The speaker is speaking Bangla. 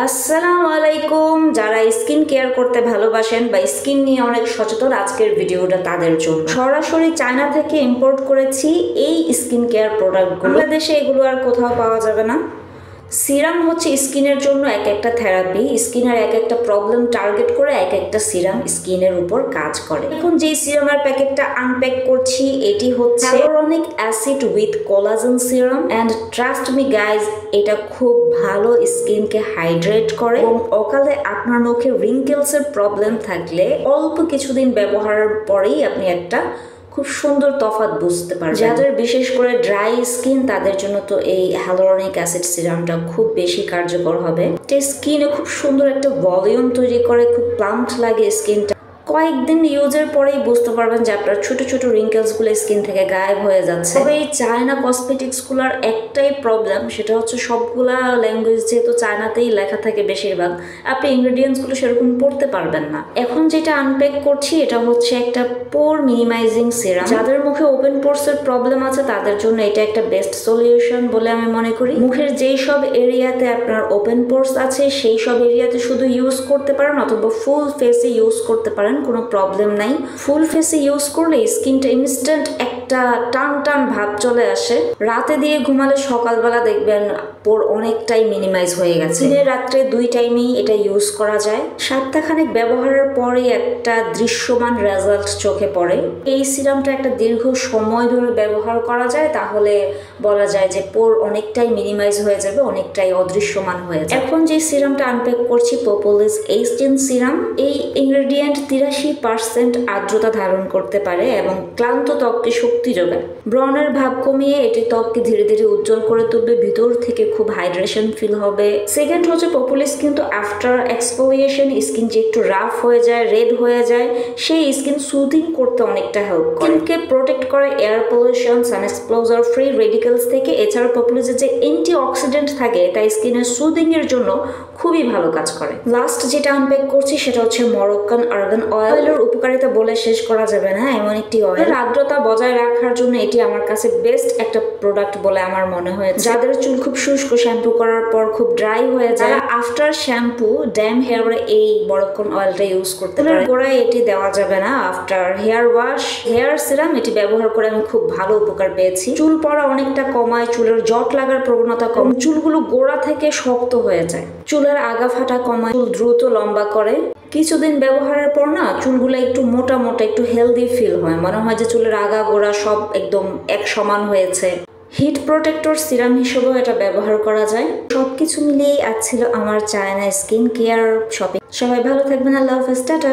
আসসালামু আলাইকুম। যারা স্কিন কেয়ার করতে ভালোবাসেন বা স্কিন নিয়ে অনেক সচেতন, আজকের ভিডিওটা তাদের জন্য। সরাসরি চায়না থেকে ইম্পোর্ট করেছি এই স্কিন কেয়ার প্রোডাক্টগুলো। বাংলাদেশে এগুলো আর কোথাও পাওয়া যাবে না। সিরাম হচ্ছে স্কিনের জন্য এক একটা থেরাপি। স্কিনের এক একটা প্রবলেম টার্গেট করে এক একটা সিরাম স্কিনের উপর কাজ করে। এখন যে সিরামের প্যাকেটটা আনপ্যাক করছি এটি হচ্ছে hyaluronic acid with collagen serum. And trust me guys, এটা খুব ভালো স্কিনকে হাইড্রেট করে এবং অকালে আপনার মুখে রিঙ্কেলসের প্রবলেম থাকলে অল্প কিছুদিন ব্যবহারের পরেই আপনি একটা খুব সুন্দর তফাৎ বুঝতে পারবেন। যাদের বিশেষ করে ড্রাই স্কিন তাদের জন্য তো এই হিয়ালুরনিক অ্যাসিড সিরামটা খুব বেশি কার্যকর হবে। স্কিনে খুব সুন্দর একটা ভলিউম তৈরি করে, খুব প্লাম্প লাগে স্কিনটা। কয়েকদিন ইউজের পরেই বুঝতে পারবেন যে আপনার ছোট ছোট রিঙ্কেলসগুলো স্কিন থেকে গায়েব হয়ে যাচ্ছে। তবে এই চায়না কসমেটিক্সগুলোর একটাই প্রবলেম, সেটা হচ্ছে সবগুলা ল্যাঙ্গুয়েজ যেহেতু চায়নাতেই লেখা থাকে বেশিরভাগ, আপনি ইনগ্রেডিয়েন্টসগুলো সেরকম পড়তে পারবেন না। এখন যেটা আনপ্যাক করছি এটা হচ্ছে একটা পোর মিনিমাইজিং সিরাম। যাদের মুখে ওপেন পোরসের প্রবলেম আছে তাদের জন্য এটা একটা বেস্ট সলিউশন বলে আমি মনে করি। মুখের যেই সব এরিয়াতে আপনার ওপেন পোরস আছে সেই সব এরিয়াতে শুধু ইউজ করতে পারেন, অথবা ফুল ফেসে ইউজ করতে পারেন, কোনো প্রবলেম নাই। ফুল ফেসে ইউজ করলে স্কিনটা ইনস্ট্যান্ট একটা টান টান ভাব চলে আসে। রাতে দিয়ে ঘুমালে সকালবেলা দেখবেন পোর অনেকটাই মিনিমাইজ হয়ে গেছে। দিনের রাত্রে দুই টাইমেই এটা ইউজ করা যায়। সপ্তাহখানেক ব্যবহারের পরে একটা দৃশ্যমান রেজাল্ট চোখে পড়ে। এই সিরামটা একটা দীর্ঘ সময় ধরে ব্যবহার করা যায়, তাহলে বলা যায় যে পোর অনেকটাই মিনিমাইজ হয়ে যাবে, অনেকটাই অদৃশ্যমান হয়ে যাবে। এখন যে সিরামটা আনপ্যাক করছি প্রোপোলিস এইচটিন সিরাম। এই ইনগ্রেডিয়েন্ট 83% আর্দ্রতা ধারণ করতে পারে এবং ক্লান্ত ত্বককে শক্তি যোগায়। ব্রণের ভাব কমিয়ে এটি ত্বককে ধীরে ধীরে উজ্জ্বল করে তুলবে, ভিতর থেকে খুব হাইড্রেশন ফিল হবে। সেকেন্ড হচ্ছে প্রোপোলিস কিন্তু আফটার এক্সফোলিয়েশন স্কিন যে একটু রাফ হয়ে যায়, রেড হয়ে যায়, সেই স্কিন সুদিং করতে অনেকটা হেল্প করে। স্কিনকে প্রোটেক্ট করে এয়ার পলিউশন, সান এক্সপোজার, ফ্রি রেডিক্যালস থেকে। এছাড়া প্রোপোলিসের যে অ্যান্টি অক্সিডেন্ট থাকে তাই স্কিনের সুদিং এর জন্য খুবই ভালো কাজ করে। লাস্ট যেটা আনপ্যাক করছি সেটা হচ্ছে মরক্কান আর্গান অয়েলের উপকারিতা বলে শেষ করা যাবে না, এমন একটি অয়েল। আর্দ্রতা বজায় রাখার জন্য এটি আমার কাছে বেস্ট একটা প্রোডাক্ট বলে আমার মনে হয়েছে। যাদের চুল খুব শুষ্ক, শ্যাম্পু করার পর খুব ড্রাই হয়ে যায়, আফটার শ্যাম্পু ড্যাম হেয়ারে এই মরক্কান অয়েলটা ইউজ করতে পারে। গোড়ায় এটি দেওয়া যাবে না। After hair wash, hair serum এটি ব্যবহার করে আমি খুব ভালো উপকার পেয়েছি। চুল পড়া অনেকটা কমায়, চুলের জট লাগার প্রবণতা কম, চুলগুলো গোড়া থেকে শক্ত হয়ে যায়, চুলের আগা ফাটা কমায়, চুল দ্রুত লম্বা করে। কিছুদিন ব্যবহারের পর না চুলগুলো একটু মোটা মোটা, একটু হেলদি ফিল হয়, মনে হয় যে চুলের আগা গোড়া সব একদম এক সমান হয়েছে। হিট প্রোটেক্টর সিরাম হিসেবেও এটা ব্যবহার করা যায়। সবকিছু মিলিয়েই আজ ছিল আমার চায়না স্কিন কেয়ার শপিং। সবাই ভালো থাকবেন, আল্লাহ হাফেজ, টাটা।